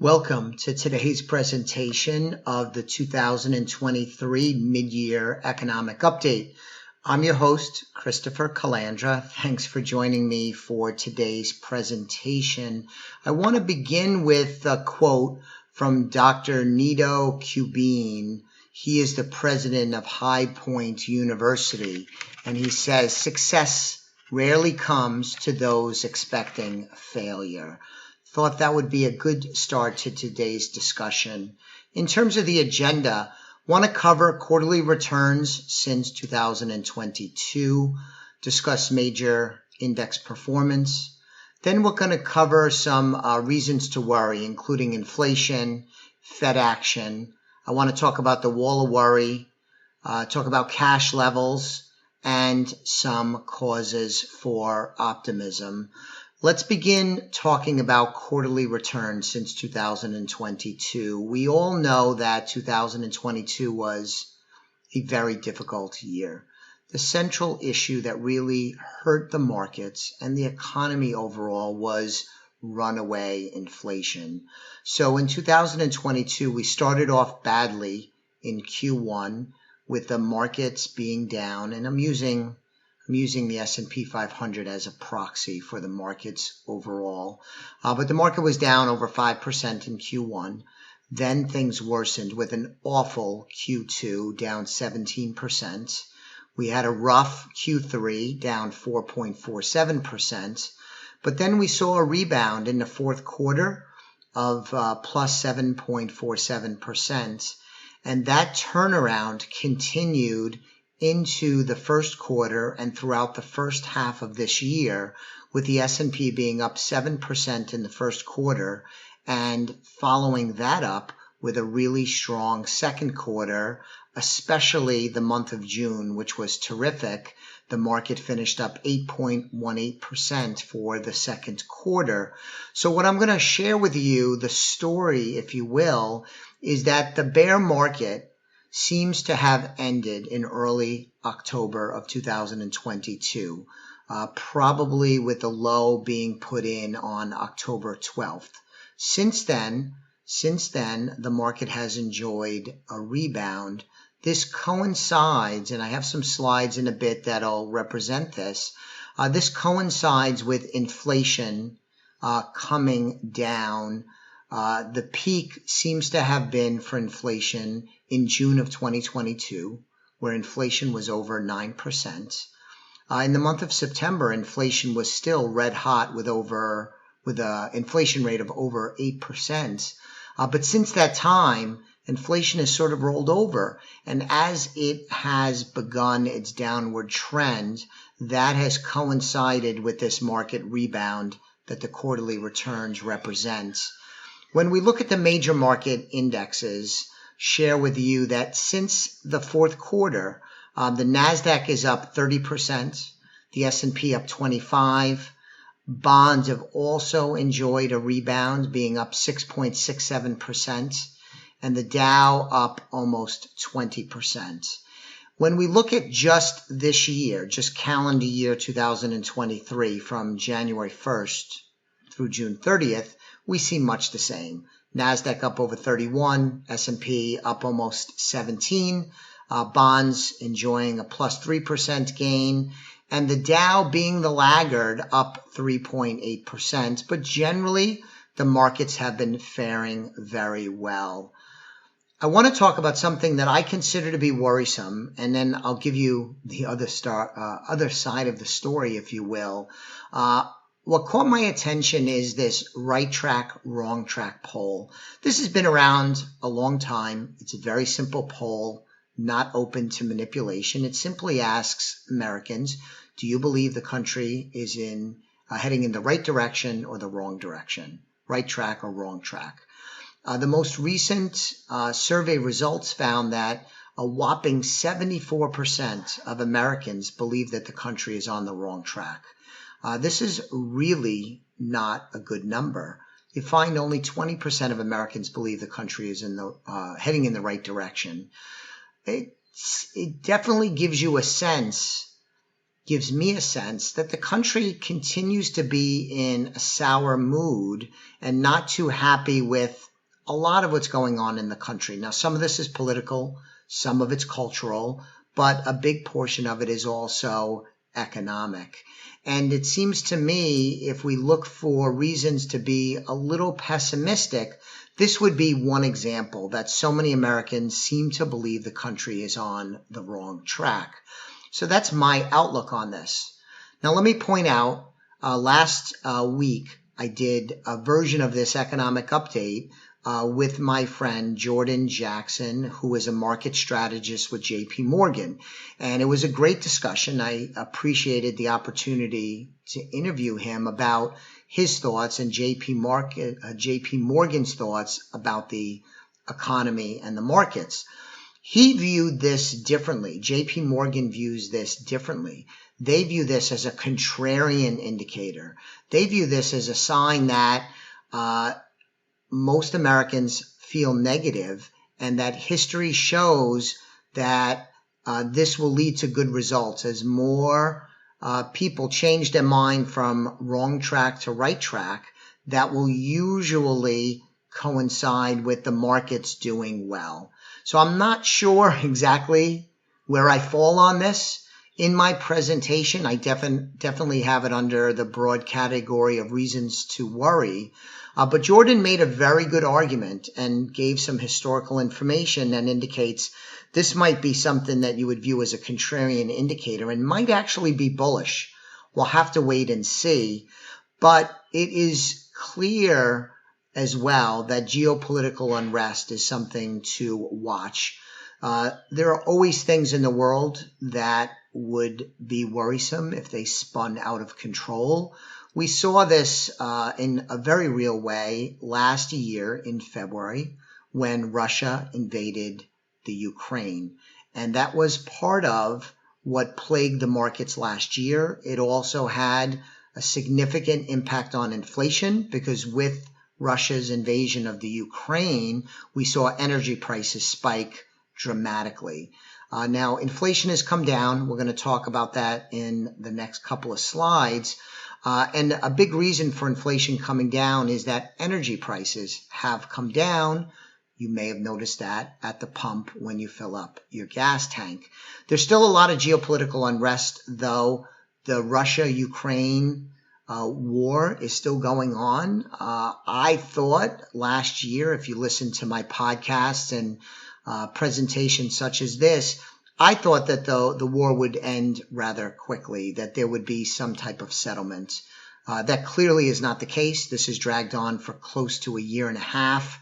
Welcome to today's presentation of the 2023 Mid-Year Economic Update. I'm your host, Christopher Calandra. Thanks for joining me for today's presentation. I want to begin with a quote from Dr. Nido Qubein. He is the president of High Point University, and he says, "Success rarely comes to those expecting failure." Thought that would be a good start to today's discussion. In terms of the agenda, want to cover quarterly returns since 2022, discuss major index performance. Then we're going to cover some reasons to worry, including inflation, Fed action. I want to talk about the wall of worry, talk about cash levels, and some causes for optimism. Let's begin talking about quarterly returns since 2022. We all know that 2022 was a very difficult year. The central issue that really hurt the markets and the economy overall was runaway inflation. So in 2022, we started off badly in Q1 with the markets being down, and I'm using the S&P 500 as a proxy for the markets overall. But the market was down over 5% in Q1. Then things worsened with an awful Q2, down 17%. We had a rough Q3, down 4.47%. But then we saw a rebound in the fourth quarter of plus 7.47%. And that turnaround continued into the first quarter and throughout the first half of this year, with the S&P being up 7% in the first quarter and following that up with a really strong second quarter, especially the month of June, which was terrific. The market finished up 8.18% for the second quarter. So what I'm going to share with you, the story, if you will, is that the bear market seems to have ended in early October of 2022, probably with the low being put in on October 12th. Since then, the market has enjoyed a rebound. This coincides, and I have some slides in a bit that'll represent this. This coincides with inflation coming down. The peak seems to have been for inflation in June of 2022, where inflation was over 9%. In the month of September, inflation was still red hot with an inflation rate of over 8%. But since that time, inflation has sort of rolled over. And as it has begun its downward trend, that has coincided with this market rebound that the quarterly returns represent. When we look at the major market indexes, share with you that since the fourth quarter, the NASDAQ is up 30%, the S&P up 25%. Bonds have also enjoyed a rebound, being up 6.67%, and the Dow up almost 20%. When we look at just this year, just calendar year 2023, from January 1st through June 30th, we see much the same. NASDAQ up over 31, S&P up almost 17, bonds enjoying a plus 3% gain, and the Dow being the laggard up 3.8%. But generally, the markets have been faring very well. I want to talk about something that I consider to be worrisome, and then I'll give you the other side of the story, if you will. What caught my attention is this right track, wrong track poll. This has been around a long time. It's a very simple poll, not open to manipulation. It simply asks Americans, do you believe the country is heading in the right direction or the wrong direction? Right track or wrong track? The most recent survey results found that a whopping 74% of Americans believe that the country is on the wrong track. This is really not a good number. You find only 20% of Americans believe the country is heading in the right direction. It definitely gives you a sense, gives me a sense that the country continues to be in a sour mood and not too happy with a lot of what's going on in the country. Now, some of this is political, some of it's cultural, but a big portion of it is also economic. And it seems to me, if we look for reasons to be a little pessimistic, this would be one example that so many Americans seem to believe the country is on the wrong track. So that's my outlook on this. Now, let me point out, last week, I did a version of this economic update with my friend Jordan Jackson, who is a market strategist with JP Morgan. And it was a great discussion. I appreciated the opportunity to interview him about his thoughts and JP Morgan's thoughts about the economy and the markets. He viewed this differently. JP Morgan views this differently. They view this as a contrarian indicator. They view this as a sign that most Americans feel negative, and that history shows that this will lead to good results as more people change their mind from wrong track to right track. That will usually coincide with the markets doing well. So I'm not sure exactly where I fall on this. In my presentation, I definitely have it under the broad category of reasons to worry. But Jordan made a very good argument and gave some historical information and indicates this might be something that you would view as a contrarian indicator and might actually be bullish. We'll have to wait and see. But it is clear as well that geopolitical unrest is something to watch. There are always things in the world that would be worrisome if they spun out of control. We saw this in a very real way last year in February when Russia invaded the Ukraine. And that was part of what plagued the markets last year. It also had a significant impact on inflation because with Russia's invasion of the Ukraine, we saw energy prices spike dramatically. Now, inflation has come down. We're going to talk about that in the next couple of slides. And a big reason for inflation coming down is that energy prices have come down. You may have noticed that at the pump when you fill up your gas tank. There's still a lot of geopolitical unrest, though. The Russia-Ukraine war is still going on. I thought last year, if you listen to my podcasts and presentations such as this, I thought that the war would end rather quickly, that there would be some type of settlement. That clearly is not the case. This has dragged on for close to a year and a half.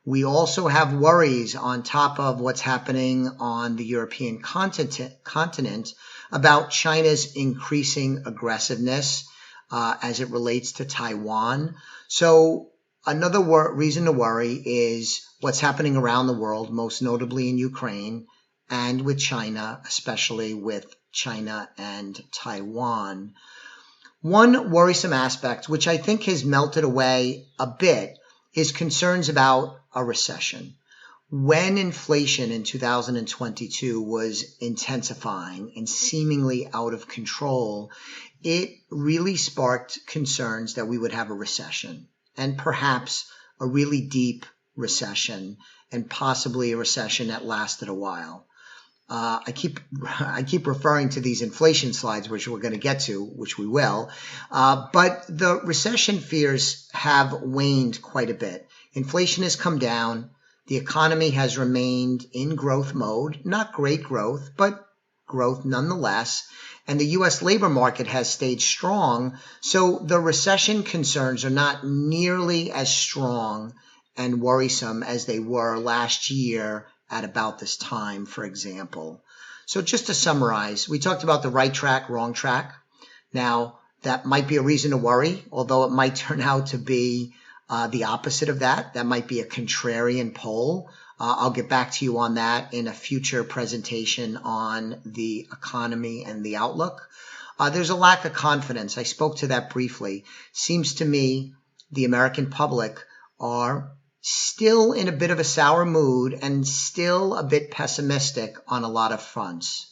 We also have worries on top of what's happening on the European continent about China's increasing aggressiveness as it relates to Taiwan. So another reason to worry is what's happening around the world, most notably in Ukraine and with China, especially with China and Taiwan. One worrisome aspect, which I think has melted away a bit, is concerns about a recession. When inflation in 2022 was intensifying and seemingly out of control, it really sparked concerns that we would have a recession, and perhaps a really deep recession, and possibly a recession that lasted a while. I keep referring to these inflation slides, which we're going to get to, which we will. But the recession fears have waned quite a bit. Inflation has come down. The economy has remained in growth mode, not great growth, but growth nonetheless. And the U.S. labor market has stayed strong. So the recession concerns are not nearly as strong and worrisome as they were last year at about this time, for example. So just to summarize, we talked about the right track, wrong track. Now, that might be a reason to worry, although it might turn out to be the opposite of that. That might be a contrarian pole. I'll get back to you on that in a future presentation on the economy and the outlook. There's a lack of confidence. I spoke to that briefly. Seems to me the American public are still in a bit of a sour mood and still a bit pessimistic on a lot of fronts.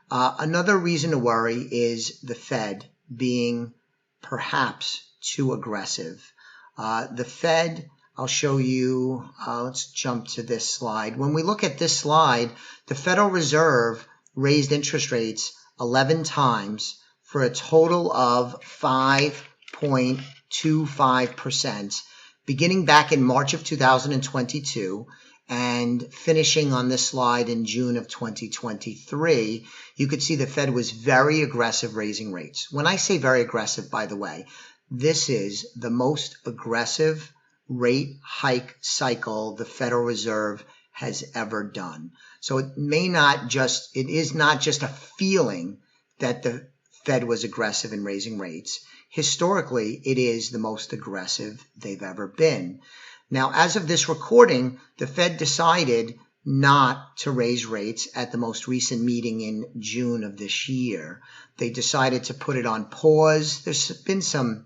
Another reason to worry is the Fed being perhaps too aggressive. The Fed, I'll show you, let's jump to this slide. When we look at this slide, the Federal Reserve raised interest rates 11 times for a total of 5.25%, beginning back in March of 2022 and finishing on this slide in June of 2023. You could see the Fed was very aggressive raising rates. When I say very aggressive, by the way, this is the most aggressive rate hike cycle the Federal Reserve has ever done. So it is not just a feeling that the Fed was aggressive in raising rates. Historically, it is the most aggressive they've ever been. Now, as of this recording, the Fed decided not to raise rates at the most recent meeting in June of this year. They decided to put it on pause. There's been some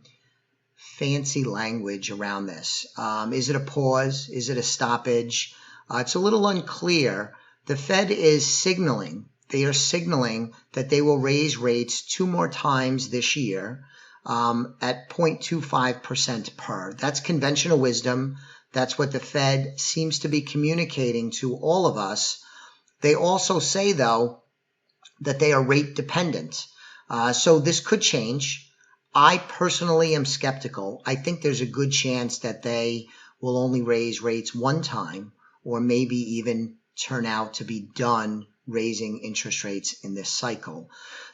fancy language around this. Is it a pause? Is it a stoppage? It's a little unclear. The Fed is signaling. They are signaling that they will raise rates 2 more times this year at 0.25% per. That's conventional wisdom. That's what the Fed seems to be communicating to all of us. They also say, though, that they are rate dependent. So this could change. I personally am skeptical. I think there's a good chance that they will only raise rates 1 time, or maybe even turn out to be done raising interest rates in this cycle.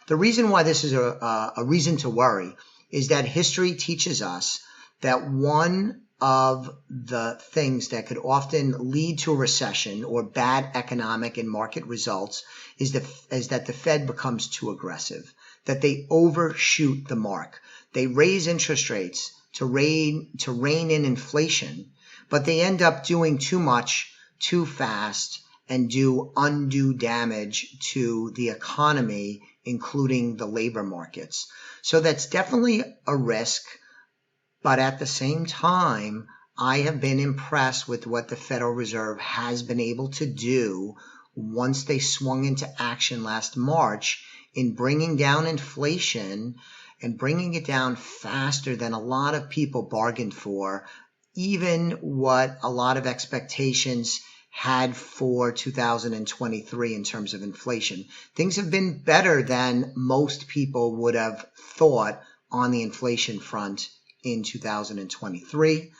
The reason why this is a reason to worry is that history teaches us that one of the things that could often lead to a recession or bad economic and market results is that the Fed becomes too aggressive, that they overshoot the mark. They raise interest rates to rein in inflation, but they end up doing too much, too fast, and do undue damage to the economy, including the labor markets. So that's definitely a risk. But at the same time, I have been impressed with what the Federal Reserve has been able to do once they swung into action last March in bringing down inflation and bringing it down faster than a lot of people bargained for, even what a lot of expectations had for 2023 in terms of inflation. Things have been better than most people would have thought on the inflation front in 2023.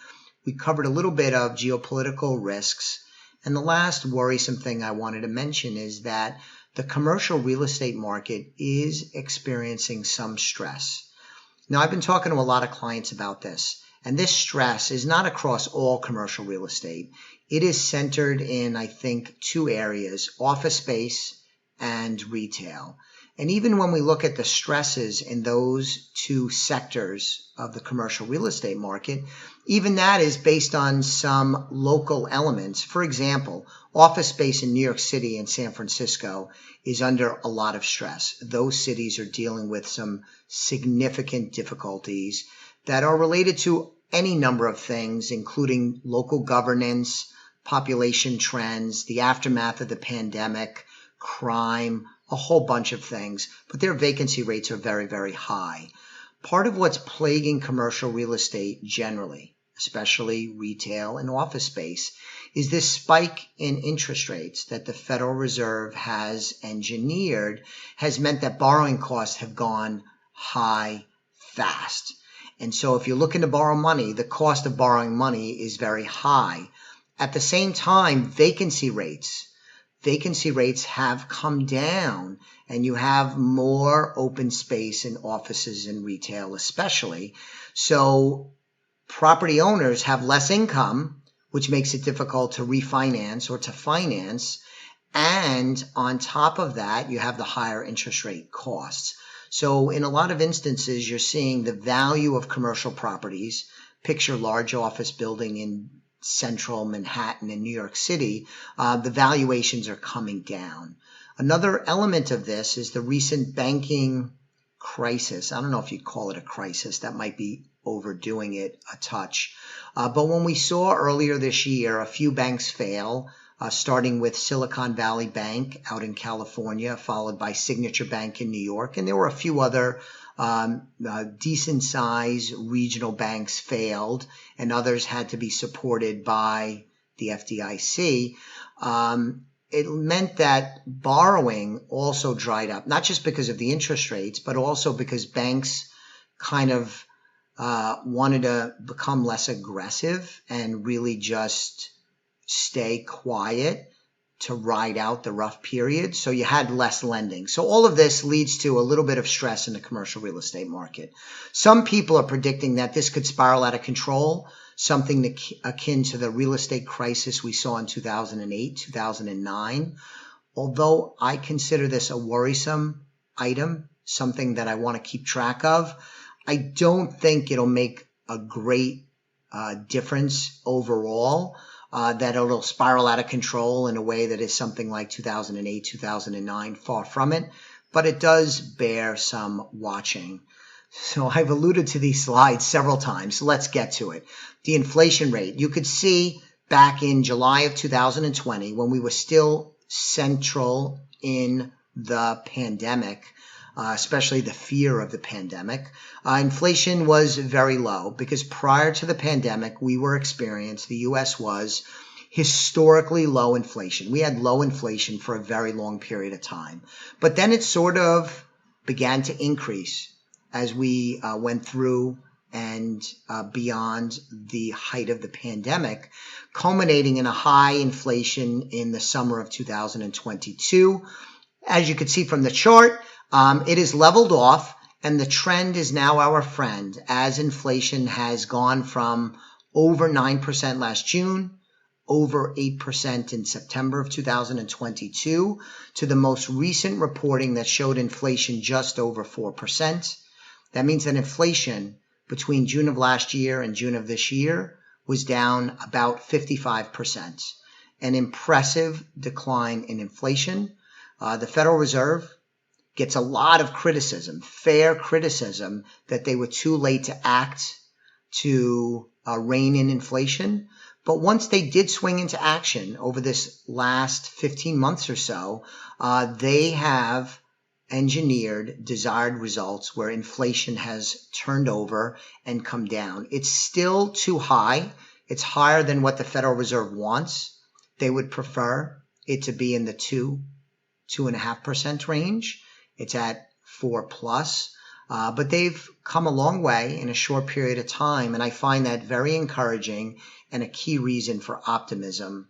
We covered a little bit of geopolitical risks. And the last worrisome thing I wanted to mention is that the commercial real estate market is experiencing some stress. Now, I've been talking to a lot of clients about this, and this stress is not across all commercial real estate. It is centered in, I think, 2 areas, office space and retail. And even when we look at the stresses in those 2 sectors of the commercial real estate market, even that is based on some local elements. For example, office space in New York City and San Francisco is under a lot of stress. Those cities are dealing with some significant difficulties that are related to any number of things, including local governance, population trends, the aftermath of the pandemic, crime, a whole bunch of things, but their vacancy rates are very, very high. Part of what's plaguing commercial real estate generally, especially retail and office space, is this spike in interest rates that the Federal Reserve has engineered has meant that borrowing costs have gone high fast. And so if you're looking to borrow money, the cost of borrowing money is very high. At the same time, vacancy rates have come down, and you have more open space in offices and retail especially. So property owners have less income, which makes it difficult to refinance or to finance. And on top of that, you have the higher interest rate costs. So in a lot of instances, you're seeing the value of commercial properties, picture large office building in central Manhattan in New York City, the valuations are coming down. Another element of this is the recent banking crisis. I don't know if you'd call it a crisis. That might be overdoing it a touch. But when we saw earlier this year a few banks fail, starting with Silicon Valley Bank out in California, followed by Signature Bank in New York. And there were a few other decent-sized regional banks failed, and others had to be supported by the FDIC. It meant that borrowing also dried up, not just because of the interest rates, but also because banks kind of wanted to become less aggressive and really just stay quiet to ride out the rough period. So you had less lending. So all of this leads to a little bit of stress in the commercial real estate market. Some people are predicting that this could spiral out of control, something akin to the real estate crisis we saw in 2008, 2009. Although I consider this a worrisome item, something that I want to keep track of, I don't think it'll make a great difference overall, that it'll spiral out of control in a way that is something like 2008, 2009, far from it, but it does bear some watching. So I've alluded to these slides several times. So let's get to it. The inflation rate. You could see back in July of 2020, when we were still central in the pandemic, especially the fear of the pandemic, inflation was very low because prior to the pandemic, the U.S. was historically low inflation. We had low inflation for a very long period of time. But then it sort of began to increase as we went through and beyond the height of the pandemic, culminating in a high inflation in the summer of 2022. As you can see from the chart, it is leveled off, and the trend is now our friend, as inflation has gone from over 9% last June, over 8% in September of 2022, to the most recent reporting that showed inflation just over 4%. That means that inflation between June of last year and June of this year was down about 55%. An impressive decline in inflation. The Federal Reserve gets a lot of criticism, fair criticism, that they were too late to act to rein in inflation. But once they did swing into action over this last 15 months or so, they have engineered desired results where inflation has turned over and come down. It's still too high. It's higher than what the Federal Reserve wants. They would prefer it to be in the 2.5% range. It's at 4+, but they've come a long way in a short period of time, and I find that very encouraging and a key reason for optimism.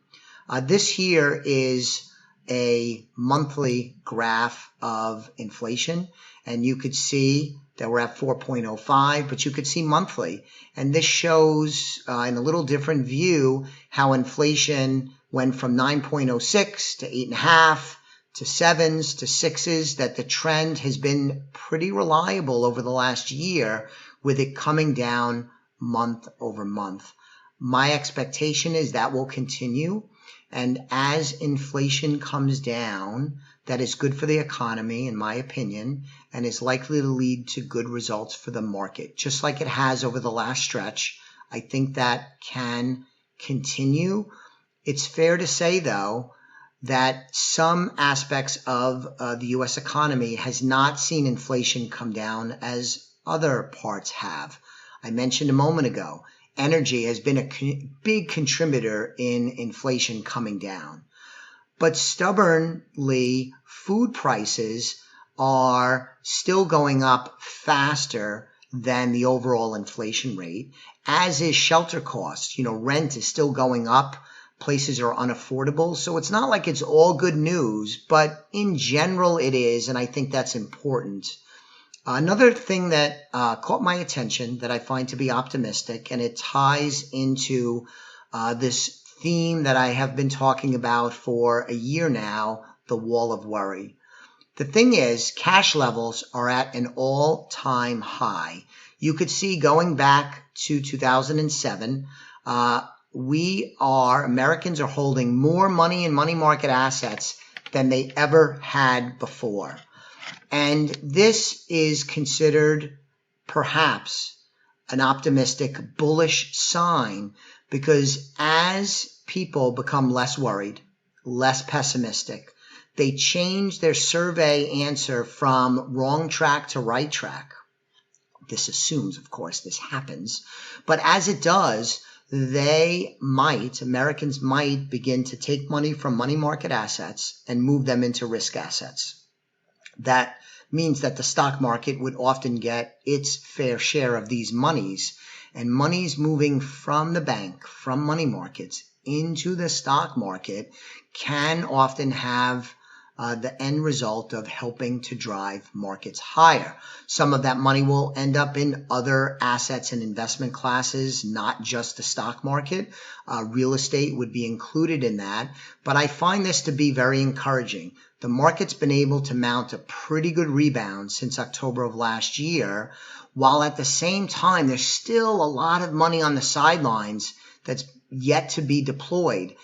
This here is a monthly graph of inflation, and you could see that we're at 4.05, but you could see monthly, and this shows in a little different view how inflation went from 9.06 to 8.5 to 7s to 6s, that the trend has been pretty reliable over the last year, with it coming down month over month. My expectation is that will continue, and as inflation comes down, that is good for the economy, in my opinion, and is likely to lead to good results for the market, just like it has over the last stretch. I think that can continue. It's fair to say, though, that some aspects of the U.S. economy has not seen inflation come down as other parts have. I mentioned a moment ago, energy has been a big contributor in inflation coming down. But stubbornly, food prices are still going up faster than the overall inflation rate, as is shelter costs. Rent is still going up. Places are unaffordable. So it's not like it's all good news, but in general it is, and I think that's important. Another thing that caught my attention that I find to be optimistic, and it ties into this theme that I have been talking about for a year now, the wall of worry. The thing is, cash levels are at an all-time high. You could see going back to 2007, Americans are holding more money in money market assets than they ever had before. And this is considered perhaps an optimistic, bullish sign, because as people become less worried, less pessimistic. They changed their survey answer from wrong track to right track. This assumes, of course, this happens. But as it does, Americans might begin to take money from money market assets and move them into risk assets. That means that the stock market would often get its fair share of these monies. And monies moving from the bank, from money markets, into the stock market can often have the end result of helping to drive markets higher. Some of that money will end up in other assets and investment classes, not just the stock market. Real estate would be included in that. But I find this to be very encouraging. The market's been able to mount a pretty good rebound since October of last year, while at the same time, there's still a lot of money on the sidelines that's yet to be deployed.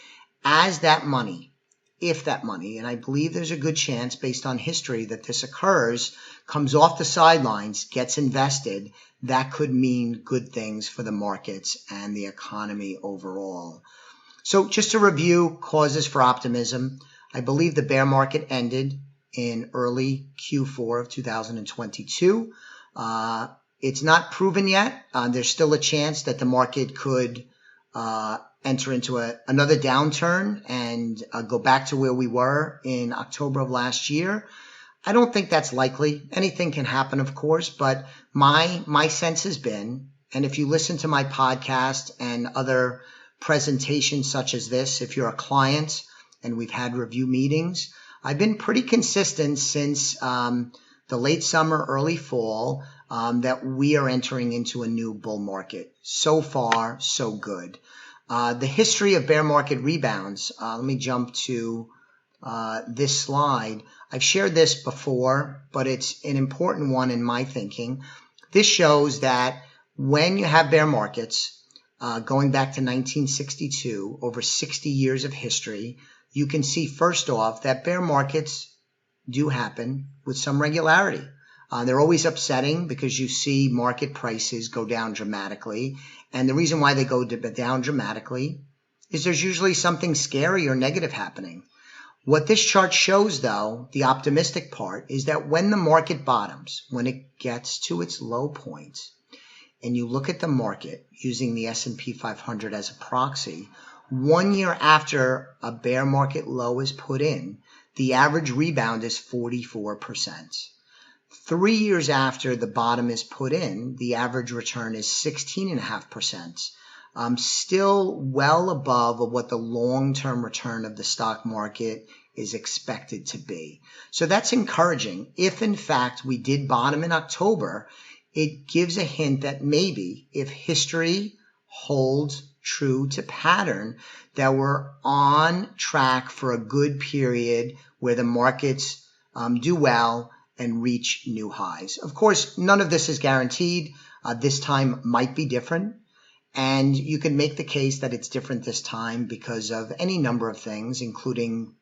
As that money, if that money, and I believe there's a good chance based on history that this occurs, comes off the sidelines, gets invested, that could mean good things for the markets and the economy overall. So just to review causes for optimism, I believe the bear market ended in early Q4 of 2022. It's not proven yet. There's still a chance that the market could enter into another downturn and go back to where we were in October of last year. I don't think that's likely. Anything can happen, of course, but my sense has been, and if you listen to my podcast and other presentations such as this, if you're a client and we've had review meetings, I've been pretty consistent since the late summer, early fall, that we are entering into a new bull market. So far, so good. The history of bear market rebounds. Let me jump to this slide. I've shared this before, but it's an important one in my thinking. This shows that when you have bear markets, going back to 1962, over 60 years of history, you can see first off that bear markets do happen with some regularity. They're always upsetting because you see market prices go down dramatically. And the reason why they go down dramatically is there's usually something scary or negative happening. What this chart shows, though, the optimistic part, is that when the market bottoms, when it gets to its low point, and you look at the market using the S&P 500 as a proxy, 1 year after a bear market low is put in, the average rebound is 44%. 3 years after the bottom is put in, the average return is 16.5%, still well above what the long-term return of the stock market is expected to be. So that's encouraging. If, in fact, we did bottom in October, it gives a hint that maybe if history holds true to pattern, that we're on track for a good period where the markets do well and reach new highs. Of course, none of this is guaranteed. This time might be different. And you can make the case that it's different this time because of any number of things, including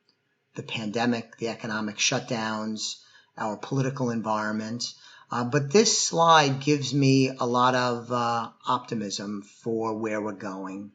the pandemic, the economic shutdowns, our political environment. But this slide gives me a lot of optimism for where we're going.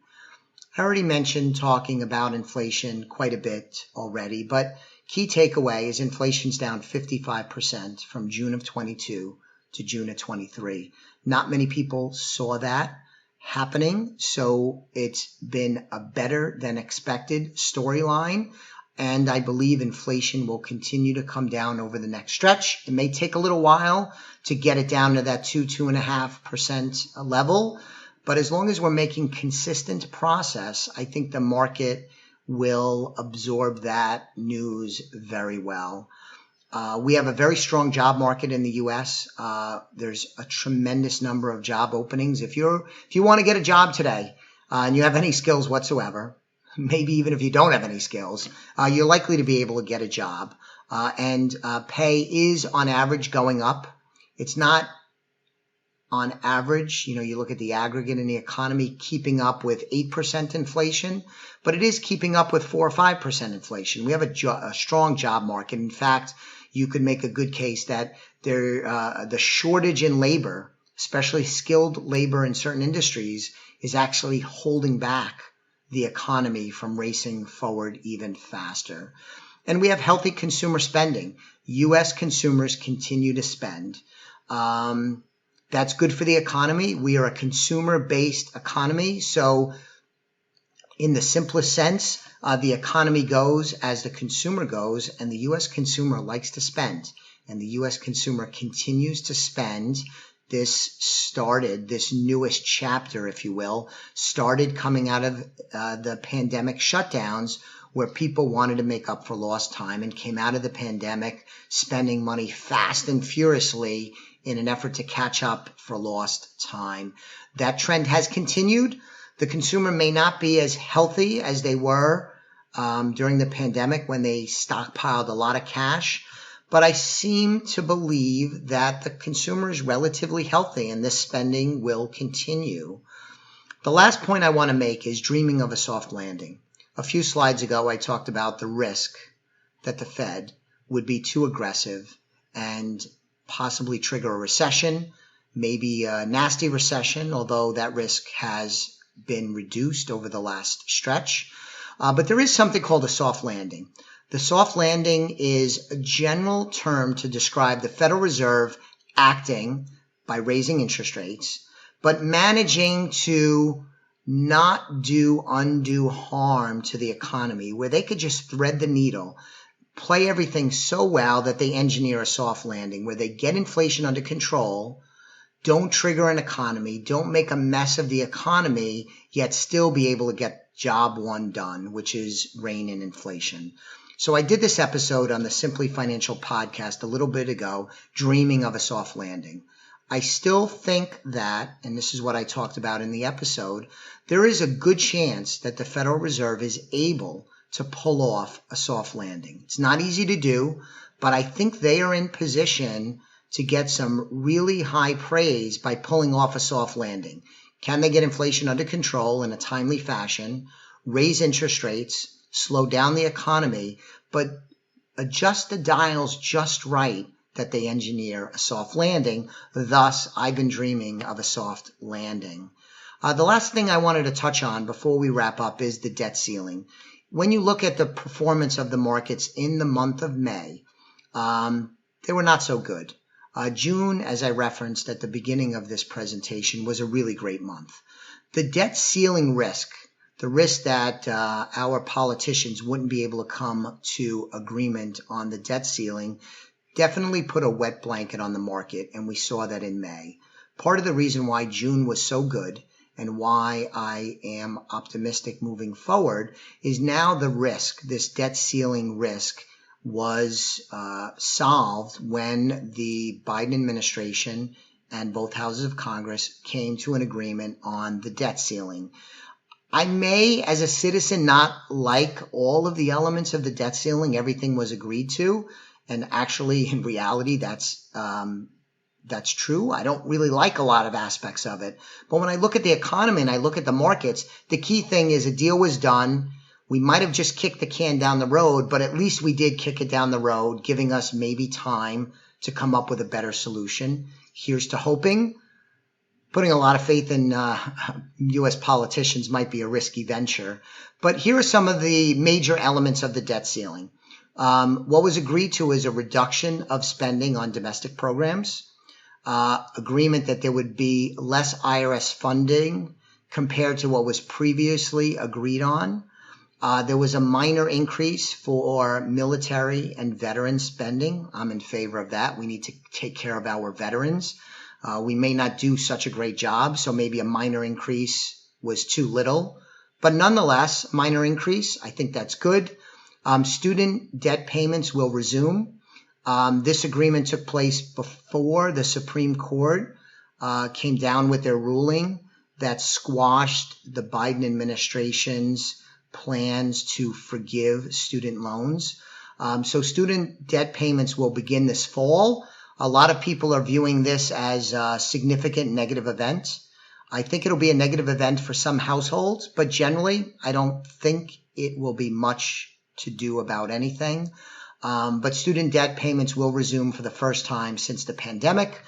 I already mentioned talking about inflation quite a bit already, but key takeaway is inflation's down 55% from June of 22 to June of 23. Not many people saw that happening, so it's been a better than expected storyline. And I believe inflation will continue to come down over the next stretch. It may take a little while to get it down to that 2.5% level. But as long as we're making consistent progress, I think the market will absorb that news very well. We have a very strong job market in the U.S. There's a tremendous number of job openings. If you want to get a job today and you have any skills whatsoever, maybe even if you don't have any skills, you're likely to be able to get a job. And pay is on average going up. It's not on average, you look at the aggregate in the economy keeping up with 8% inflation, but it is keeping up with 4 or 5% inflation. We have a strong job market. In fact, you could make a good case that the shortage in labor, especially skilled labor in certain industries, is actually holding back the economy from racing forward even faster. And we have healthy consumer spending. U.S. consumers continue to spend. That's good for the economy. We are a consumer-based economy, so in the simplest sense, the economy goes as the consumer goes, and the U.S. consumer likes to spend, and the U.S. consumer continues to spend. This newest chapter, if you will, started coming out of the pandemic shutdowns, where people wanted to make up for lost time and came out of the pandemic spending money fast and furiously in an effort to catch up for lost time. That trend has continued. The consumer may not be as healthy as they were during the pandemic when they stockpiled a lot of cash, but I seem to believe that the consumer is relatively healthy and this spending will continue. The last point I want to make is dreaming of a soft landing. A few slides ago, I talked about the risk that the Fed would be too aggressive and possibly trigger a recession, maybe a nasty recession, although that risk has been reduced over the last stretch. But there is something called a soft landing. The soft landing is a general term to describe the Federal Reserve acting by raising interest rates, but managing to not do undue harm to the economy, where they could just thread the needle, play everything so well that they engineer a soft landing, where they get inflation under control, don't trigger an economy, don't make a mess of the economy, yet still be able to get job one done, which is rein in inflation. So I did this episode on the Simply Financial podcast a little bit ago, dreaming of a soft landing. I still think that, and this is what I talked about in the episode, there is a good chance that the Federal Reserve is able to pull off a soft landing. It's not easy to do, but I think they are in position to get some really high praise by pulling off a soft landing. Can they get inflation under control in a timely fashion, raise interest rates, slow down the economy, but adjust the dials just right that they engineer a soft landing? Thus, I've been dreaming of a soft landing. The last thing I wanted to touch on before we wrap up is the debt ceiling. When you look at the performance of the markets in the month of May, they were not so good. June, as I referenced at the beginning of this presentation, was a really great month. The debt ceiling risk, the risk that our politicians wouldn't be able to come to agreement on the debt ceiling, definitely put a wet blanket on the market, and we saw that in May. Part of the reason why June was so good and why I am optimistic moving forward is now the risk, this debt ceiling risk, was solved when the Biden administration and both houses of Congress came to an agreement on the debt ceiling. I may, as a citizen, not like all of the elements of the debt ceiling. Everything was agreed to. And actually, in reality, that's true. I don't really like a lot of aspects of it. But when I look at the economy and I look at the markets, the key thing is a deal was done. We might have just kicked the can down the road, but at least we did kick it down the road, giving us maybe time to come up with a better solution. Here's to hoping. Putting a lot of faith in U.S. politicians might be a risky venture. But here are some of the major elements of the debt ceiling. What was agreed to is a reduction of spending on domestic programs, agreement that there would be less IRS funding compared to what was previously agreed on. There was a minor increase for military and veteran spending. I'm in favor of that. We need to take care of our veterans. We may not do such a great job, so maybe a minor increase was too little. But nonetheless, minor increase, I think that's good. Student debt payments will resume. This agreement took place before the Supreme Court came down with their ruling that squashed the Biden administration's plans to forgive student loans. So student debt payments will begin this fall. A lot of people are viewing this as a significant negative event. I think it'll be a negative event for some households, but generally, I don't think it will be much to do about anything. But student debt payments will resume for the first time since the pandemic.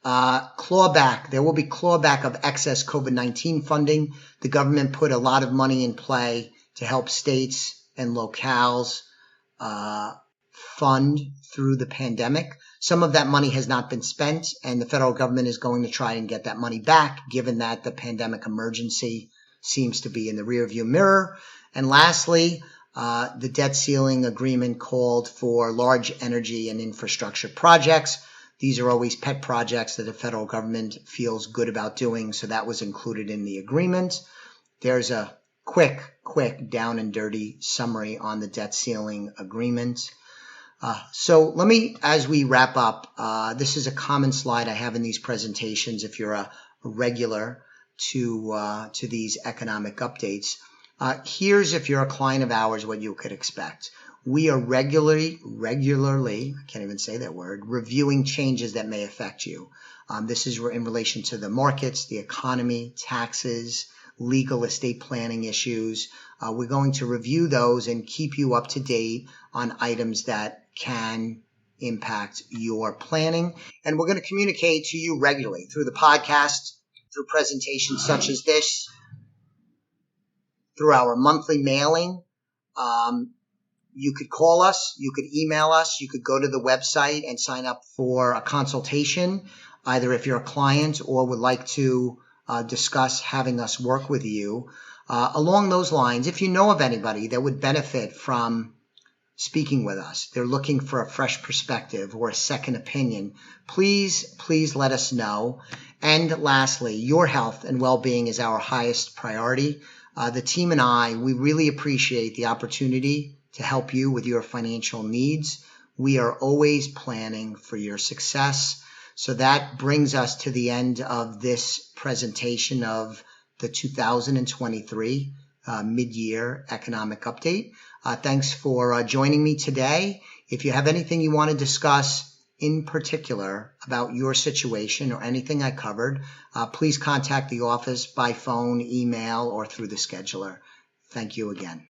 Clawback. There will be clawback of excess COVID-19 funding. The government put a lot of money in play to help states and locales fund through the pandemic. Some of that money has not been spent, and the federal government is going to try and get that money back, given that the pandemic emergency seems to be in the rearview mirror. And lastly, the debt ceiling agreement called for large energy and infrastructure projects. These are always pet projects that the federal government feels good about doing, so that was included in the agreement. There's a quick down and dirty summary on the debt ceiling agreement. So let me, as we wrap up, this is a common slide I have in these presentations if you're a regular to these economic updates. Here's, if you're a client of ours, what you could expect. We are regularly, I can't even say that word, reviewing changes that may affect you. This is in relation to the markets, the economy, taxes, legal estate planning issues. We're going to review those and keep you up to date on items that can impact your planning. And we're going to communicate to you regularly through the podcast, through presentations such as this, through our monthly mailing. You could call us, you could email us, you could go to the website and sign up for a consultation, either if you're a client or would like to discuss having us work with you. Along those lines, if you know of anybody that would benefit from speaking with us, they're looking for a fresh perspective or a second opinion, please let us know. And lastly, your health and well-being is our highest priority. The team and I, we really appreciate the opportunity to help you with your financial needs. We are always planning for your success. So that brings us to the end of this presentation of the 2023 mid-year economic update. Thanks for joining me today. If you have anything you want to discuss in particular about your situation or anything I covered, please contact the office by phone, email, or through the scheduler. Thank you again.